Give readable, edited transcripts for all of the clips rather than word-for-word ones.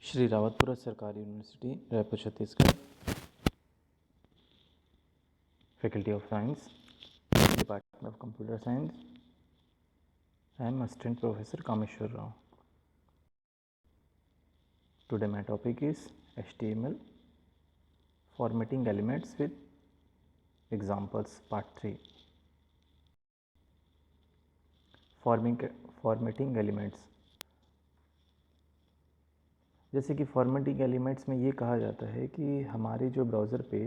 श्री रावतपुरा सरकारी university Raipur Chhattisgarh, faculty of science, department of computer science. I am Assistant Professor Kameshwar Rao. Today my topic is HTML formatting elements with examples part 3. Formatting elements. जैसे कि formatting elements में ये कहा जाता है कि हमारे जो ब्राउज़र पे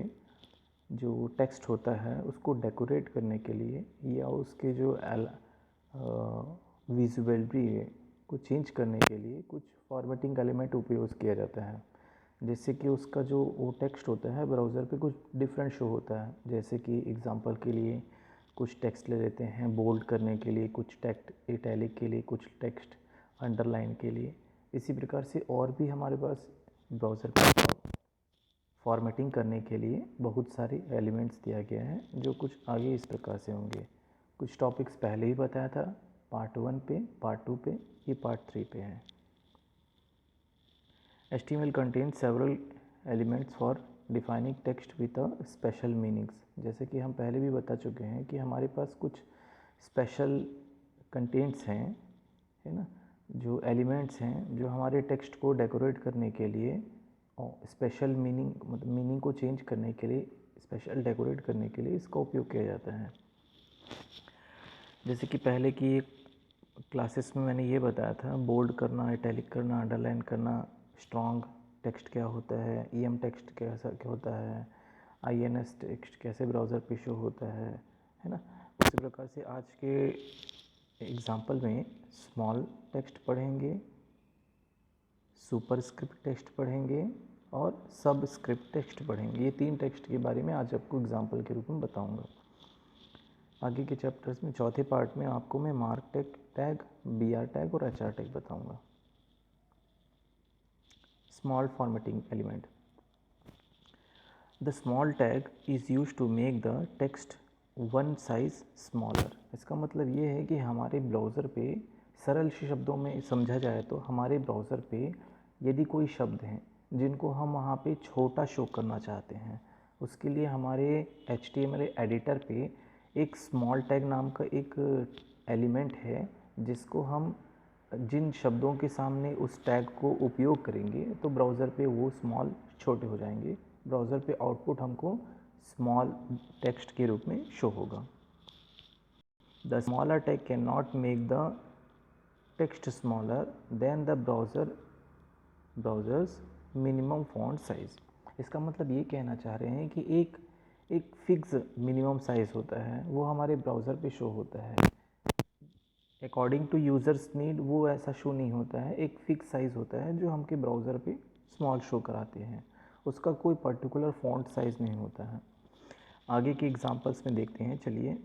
जो टेक्स्ट होता है उसको डेकोरेट करने के लिए या उसके जो विजुअलिटी को चेंज करने के लिए कुछ फॉर्मेटिंग एलिमेंट उपयोग किया जाता है. जैसे कि उसका जो वो टेक्स्ट होता है ब्राउज़र पे कुछ डिफरेंट शो होता है. जैसे कि एग्जांपल के लिए कुछ टेक्स्ट ले लेते हैं बोल्ड करने के लिए, कुछ टेक्स्ट इटैलिक के लिए, कुछ टेक्स्ट अंडरलाइन के लिए. इसी प्रकार से और भी हमारे पास ब्राउज़र पर फॉर्मेटिंग करने के लिए बहुत सारे एलिमेंट्स दिया गया है जो कुछ आगे इस प्रकार से होंगे. कुछ टॉपिक्स पहले ही बताया था पार्ट 1 पे, पार्ट 2 पे, ये पार्ट 3 पे है. HTML contains several elements for defining text with a special meanings. जैसे कि हम पहले भी बता चुके हैं कि हमारे पास कुछ स्पेशल कंटेंट्स हैं, है ना, जो एलिमेंट्स हैं जो हमारे टेक्स्ट को डेकोरेट करने के लिए और स्पेशल मीनिंग मतलब मीनिंग को चेंज करने के लिए, स्पेशल डेकोरेट करने के लिए इसका उपयोग किया जाता है. जैसे कि पहले की क्लासेस में मैंने ये बताया था बोल्ड करना, इटैलिक करना, अंडरलाइन करना, स्ट्रॉन्ग टेक्स्ट क्या होता है, EM टेक्स्ट कैसा क्या होता है, INS टेक्स्ट कैसे ब्राउज़र पे शो होता है ना. उसी प्रकार से आज के एग्जांपल में स्मॉल टेक्स्ट पढ़ेंगे, सुपरस्क्रिप्ट टेक्स्ट पढ़ेंगे और सबस्क्रिप्ट टेक्स्ट पढ़ेंगे. ये 3 टेक्स्ट के बारे में आज आपको एग्जांपल के रूप में बताऊंगा. आगे के चैप्टर्स में चौथे पार्ट में आपको मैं मार्क टैग, BR टैग और HR टैग बताऊंगा. Small formatting element. The small tag is used to make the text one size smaller. इसका मतलब ये है कि हमारे ब्राउज़र पे सरल शब्दों में समझा जाए तो हमारे ब्राउज़र पे यदि कोई शब्द हैं जिनको हम वहाँ पे छोटा शो करना चाहते हैं, उसके लिए हमारे HTML एडिटर पे एक स्मॉल टैग नाम का एक एलिमेंट है जिसको हम जिन शब्दों के सामने उस टैग को उपयोग करेंगे तो ब्राउज़र पे वो स्मॉल छोटे हो जाएंगे. ब्राउज़र पे आउटपुट हमको स्मॉल टेक्स्ट के रूप में शो होगा. The smaller tag can not make the text smaller than the browsers minimum font size. इसका मतलब ये कहना चाह रहे हैं कि एक फिक्स मिनिमम साइज़ होता है वो हमारे ब्राउज़र पे शो होता है. अकॉर्डिंग टू यूज़र्स नीड वो ऐसा शो नहीं होता है. एक फिक्स साइज़ होता है जो हमके ब्राउज़र पे स्मॉल शो कराते हैं. उसका कोई पर्टिकुलर फॉन्ट साइज़ नहीं होता है. आगे के एग्जांपल्स में देखते हैं. चलिए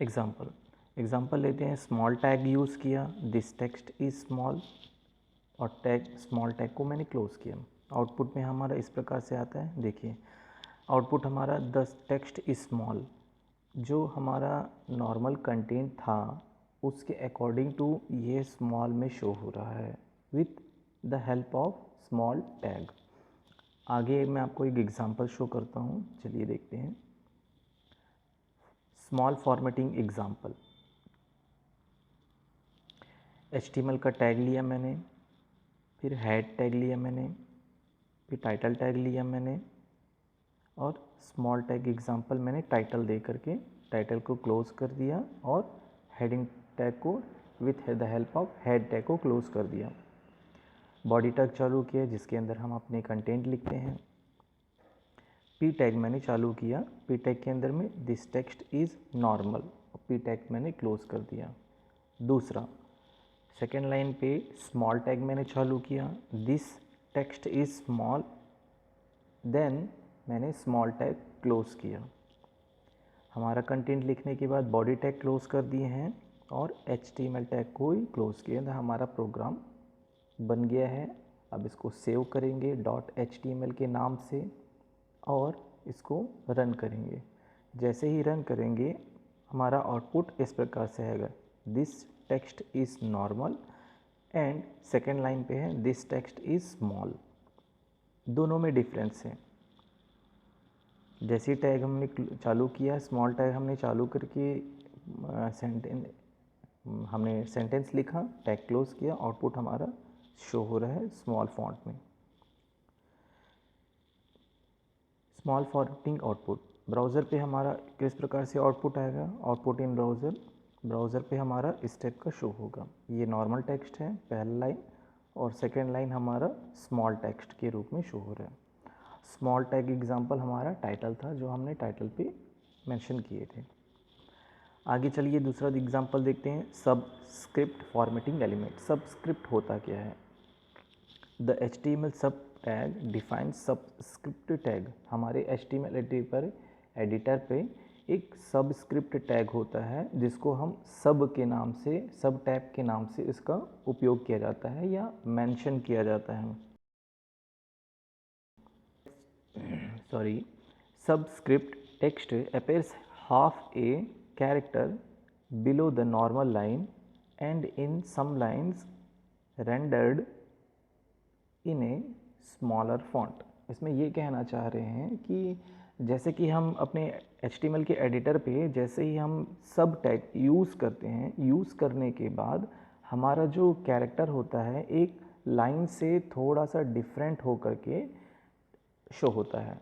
एग्जांपल लेते हैं. स्मॉल टैग यूज़ किया, दिस टेक्स्ट इज़ स्मॉल, और स्मॉल टैग को मैंने क्लोज़ किया. आउटपुट में हमारा इस प्रकार से आता है. देखिए आउटपुट हमारा द टेक्स्ट इज़ स्मॉल. जो हमारा नॉर्मल कंटेंट था उसके अकॉर्डिंग टू ये स्मॉल में शो हो रहा है with the help of small tag. आगे मैं आपको एक एग्जांपल शो करता हूँ. चलिए देखते हैं. Small formatting example. HTML का टैग लिया मैंने, फिर हेड टैग लिया मैंने, फिर टाइटल टैग लिया मैंने और स्मॉल टैग एग्जांपल मैंने टाइटल दे करके टाइटल को क्लोज कर दिया और हेडिंग टैग को with the help of head tag को क्लोज कर दिया. बॉडी टैग चालू किया जिसके अंदर हम अपने कंटेंट लिखते हैं. P टैग मैंने चालू किया. P टैग के अंदर में this text is normal, P tag मैंने क्लोज कर दिया. दूसरा सेकेंड लाइन पे स्मॉल टैग मैंने चालू किया, this text is small, then मैंने स्मॉल टैग क्लोज़ किया. हमारा कंटेंट लिखने के बाद बॉडी टैग क्लोज़ कर दिए हैं और HTML टैग को ही क्लोज़ किया. तो हमारा प्रोग्राम बन गया है. अब इसको सेव करेंगे .html के नाम से और इसको रन करेंगे. जैसे ही रन करेंगे हमारा आउटपुट इस प्रकार से आएगा. This text is normal, and second line पे है दिस टेक्स्ट इज़ स्मॉल। दोनों में डिफरेंस है। जैसे टैग हमने चालू किया, स्मॉल टैग हमने चालू करके हमने सेंटेंस लिखा, टैग क्लोज किया, आउटपुट हमारा शो हो रहा है स्मॉल फॉन्ट में। स्मॉल फॉन्टिंग आउटपुट ब्राउज़र पे हमारा किस प्रकार से आउटपुट आएगा? आउटपुट इन ब्राउज़र पे हमारा इस टाइप का शो होगा। ये नॉर्मल टेक्स्ट है पहला लाइन, और सेकेंड लाइन हमारा स्मॉल टेक्स्ट के रूप में शो हो रहा है। स्मॉल टैग एग्जांपल हमारा टाइटल था, जो हमने टाइटल पे मेंशन किए थे। आगे चलिए दूसरा एग्जांपल देखते हैं, सबस्क्रिप्ट फॉर्मेटिंग एलिमेंट। सबस्क्रिप्ट होता क्या है? द HTML सब टैग डिफाइंस सबस्क्रिप्ट टैग। हमारे HTML एडिटर पे एक सबस्क्रिप्ट टैग होता है, जिसको हम सब के नाम से, सब टैग के नाम से इसका उपयोग किया जाता है या मेंशन किया जाता है। Sorry, subscript text appears half a character below the normal line and in some lines rendered in a smaller font. इसमें ये कहना चाह रहे हैं कि जैसे कि हम अपने HTML के एडिटर पे जैसे ही हम सब टैग यूज़ करते हैं, यूज़ करने के बाद हमारा जो कैरेक्टर होता है एक लाइन से थोड़ा सा डिफरेंट हो करके शो होता है।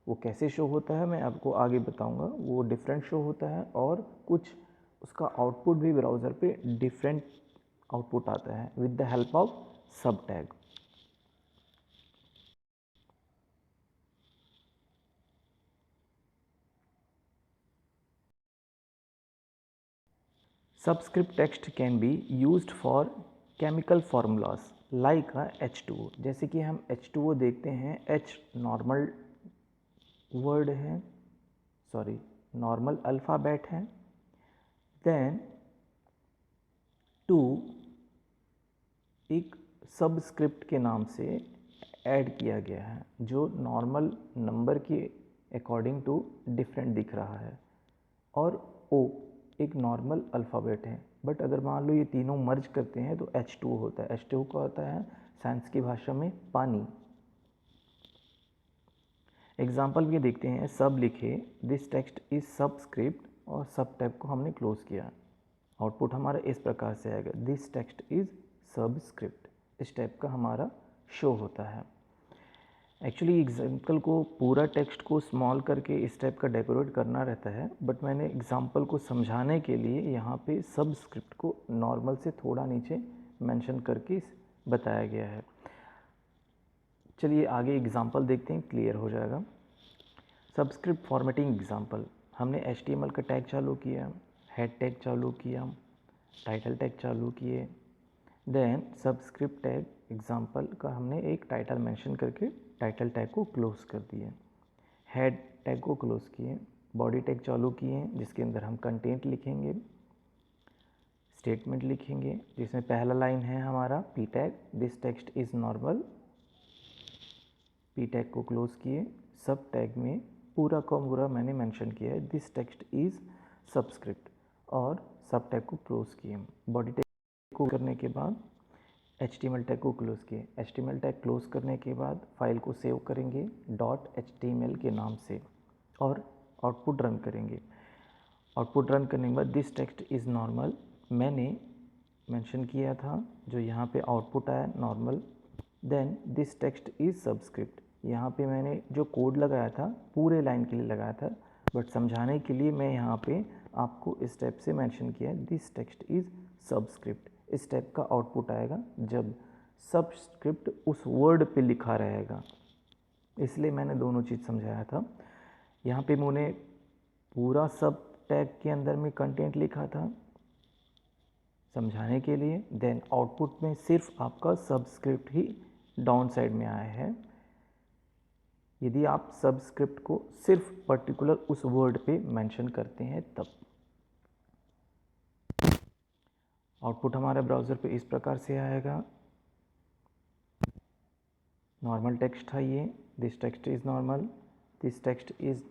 वो कैसे शो होता है मैं आपको आगे बताऊंगा। वो डिफरेंट शो होता है और कुछ उसका आउटपुट भी ब्राउज़र पे डिफरेंट आउटपुट आता है विद द हेल्प ऑफ सब tag. Subscript text can be used for chemical formulas like H2O। जैसे कि हम H2O देखते हैं, H नॉर्मल वर्ड है, सॉरी नॉर्मल अल्फ़ाबेट है, देन 2 एक सबस्क्रिप्ट के नाम से ऐड किया गया है, जो नॉर्मल नंबर के अकॉर्डिंग टू डिफरेंट दिख रहा है, और O एक नॉर्मल अल्फ़ाबेट है। बट अगर मान लो ये तीनों मर्ज करते हैं तो H2 होता है। H2 का होता है साइंस की भाषा में पानी। एग्जाम्पल भी देखते हैं, सब लिखे दिस टेक्स्ट इज सबस्क्रिप्ट और सब टैग को हमने क्लोज किया। आउटपुट हमारा इस प्रकार से आएगा, दिस टेक्स्ट इज सबस्क्रिप्ट। इस टाइप का हमारा शो होता है। एक्चुअली एग्जाम्पल को पूरा टेक्स्ट को स्मॉल करके इस टाइप का डेकोरेट करना रहता है, बट मैंने एग्जाम्पल को समझाने के लिए यहाँ पे सबस्क्रिप्ट को नॉर्मल से थोड़ा नीचे मेंशन करके बताया गया है। चलिए आगे एग्जाम्पल देखते हैं, क्लियर हो जाएगा। सबस्क्रिप्ट फॉर्मेटिंग एग्जाम्पल, हमने HTML का टैग चालू किया, हेड टैग चालू किया, टाइटल टैग चालू किए, देन सबस्क्रिप्ट टैग एग्जाम्पल का हमने एक टाइटल मेंशन करके टाइटल टैग को क्लोज कर दिए, हेड टैग को क्लोज किए, बॉडी टैग चालू किए जिसके अंदर हम कंटेंट लिखेंगे, स्टेटमेंट लिखेंगे, जिसमें पहला लाइन है हमारा P tag, this text is normal, P tag को क्लोज किए, सब टैग में पूरा का पूरा मैंने मेंशन किया है दिस टेक्स्ट इज़ सबस्क्रिप्ट, और सब टैग को क्लोज किए। बॉडी टैग को करने के बाद HTML टैग को क्लोज किए। HTML टैग क्लोज करने के बाद फाइल को सेव करेंगे .html के नाम से और आउटपुट रन करेंगे। आउटपुट रन करने के बाद दिस टेक्स्ट इज़ नॉर्मल मैंने मेंशन किया था, जो यहाँ पे आउटपुट आया normal, then this text is subscript. यहाँ पे मैंने जो कोड लगाया था पूरे लाइन के लिए लगाया था, बट समझाने के लिए मैं यहाँ पे आपको इस टाइप से मेंशन किया है दिस टेक्स्ट इज़ सबस्क्रिप्ट। इस टाइप का आउटपुट आएगा जब सबस्क्रिप्ट उस वर्ड पे लिखा रहेगा, इसलिए मैंने दोनों चीज़ समझाया था। यहाँ पे मैंने पूरा सब टैग के अंदर में कंटेंट लिखा था समझाने के लिए, देन आउटपुट में सिर्फ आपका सबस्क्रिप्ट ही डाउन साइड में आया है। यदि आप सबस्क्रिप्ट को सिर्फ पर्टिकुलर उस वर्ड पे मेंशन करते हैं तब। आउटपुट हमारे ब्राउज़र पे इस प्रकार से आएगा, नॉर्मल टेक्स्ट था ये, this text is normal, this text is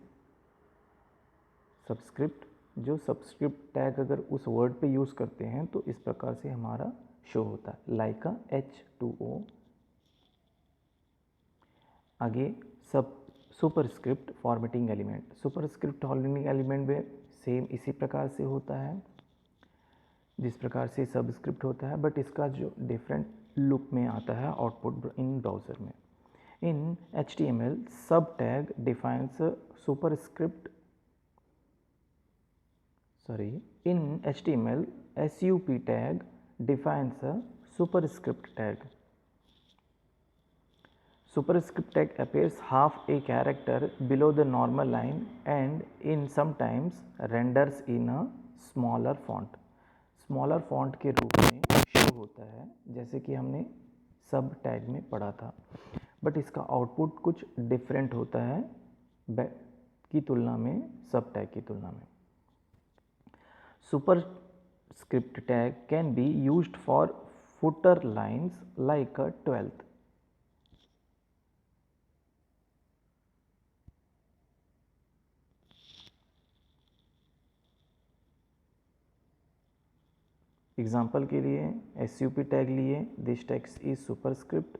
subscript. जो सब्सक्रिप्ट टैग अगर उस वर्ड पे यूज़ करते हैं तो इस प्रकार से हमारा शो होता है, लाइक अ H2O। आगे सब superscript formatting element. Superscript formatting element में सेम इसी प्रकार से होता है जिस प्रकार से सबस्क्रिप्ट होता है, बट इसका जो डिफरेंट लुक में आता है आउटपुट इन ब्राउज़र में। इन HTML सब tag defines superscript in HTML SUP tag defines a superscript tag. Superscript tag appears half a character below the normal line and in sometimes renders in a smaller font. Smaller font के रूप में show होता है, जैसे कि हमने सब tag में पढ़ा था, बट इसका आउटपुट कुछ डिफरेंट होता है की तुलना में, सब टैग की तुलना में। Superscript tag can be used for footer lines like a 12th. Example के लिए SUP टैग लिए, दिस टेक्स्ट इज सुपरस्क्रिप्ट,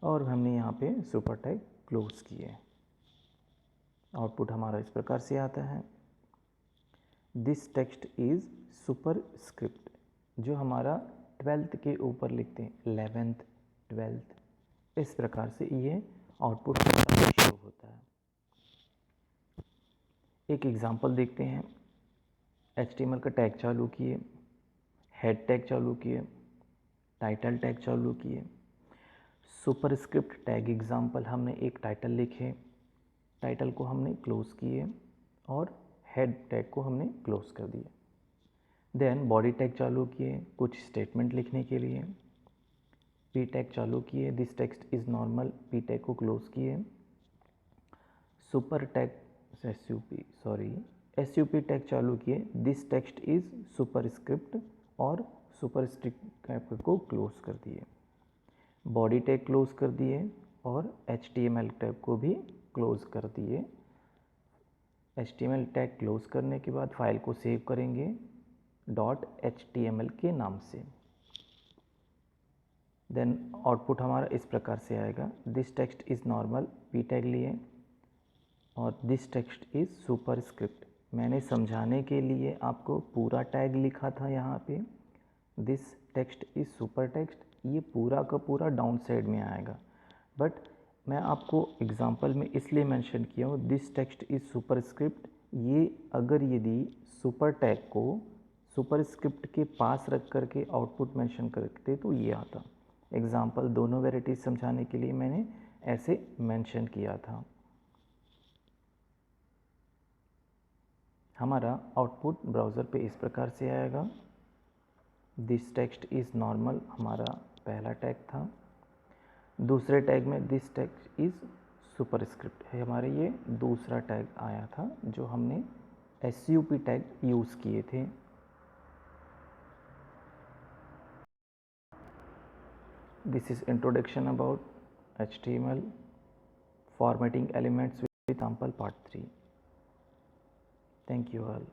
और हमने यहाँ पे सुपर टैग क्लोज किए। आउटपुट हमारा इस प्रकार से आता है, दिस टेक्स्ट इज सुपरस्क्रिप्ट, जो हमारा 12th के ऊपर लिखते हैं, 11th 12th, इस प्रकार से ये आउटपुट शो होता है। एक एग्जांपल देखते हैं। HTML का टैग चालू किए, हेड टैग चालू किए, टाइटल टैग चालू किए। सुपरस्क्रिप्ट टैग एग्जांपल, हमने एक टाइटल लिखे, टाइटल को हमने क्लोज किए और हेड टैग को हमने क्लोज कर दिया। देन बॉडी टैग चालू किए कुछ स्टेटमेंट लिखने के लिए। पी टैग चालू किए, this text is normal, P tag को क्लोज किए। सुपर टैग SUP टैग चालू किए, दिस टेक्स्ट इज सुपरस्क्रिप्ट, और सुपरस्क्रिप्ट को क्लोज कर दिए। बॉडी टैग क्लोज कर दिए और HTML टैग को भी क्लोज कर दिए। HTML टैग क्लोज करने के बाद फाइल को सेव करेंगे .html के नाम से। देन आउटपुट हमारा इस प्रकार से आएगा, this text is normal, P tag लिए, और दिस टेक्स्ट इज सुपरस्क्रिप्ट। मैंने समझाने के लिए आपको पूरा टैग लिखा था यहाँ पे, this text is super text, ये पूरा का पूरा डाउन साइड में आएगा, बट मैं आपको एग्जांपल में इसलिए मेंशन किया हूँ दिस टेक्स्ट इज सुपरस्क्रिप्ट। ये अगर यदि सुपर टैग को सुपरस्क्रिप्ट के पास रख करके आउटपुट मेंशन करते तो ये आता। एग्जांपल दोनों वेराइटीज समझाने के लिए मैंने ऐसे मेंशन किया था। हमारा आउटपुट ब्राउज़र पे इस प्रकार से आएगा, दिस टेक्स्ट इज़ नॉर्मल हमारा पहला टैग था। दूसरे टैग में दिस टेक्स्ट इज़ सुपरस्क्रिप्ट है, हमारे ये दूसरा टैग आया था जो हमने SUP टैग यूज़ किए थे। This is introduction about HTML formatting elements with example part 3. Thank you all.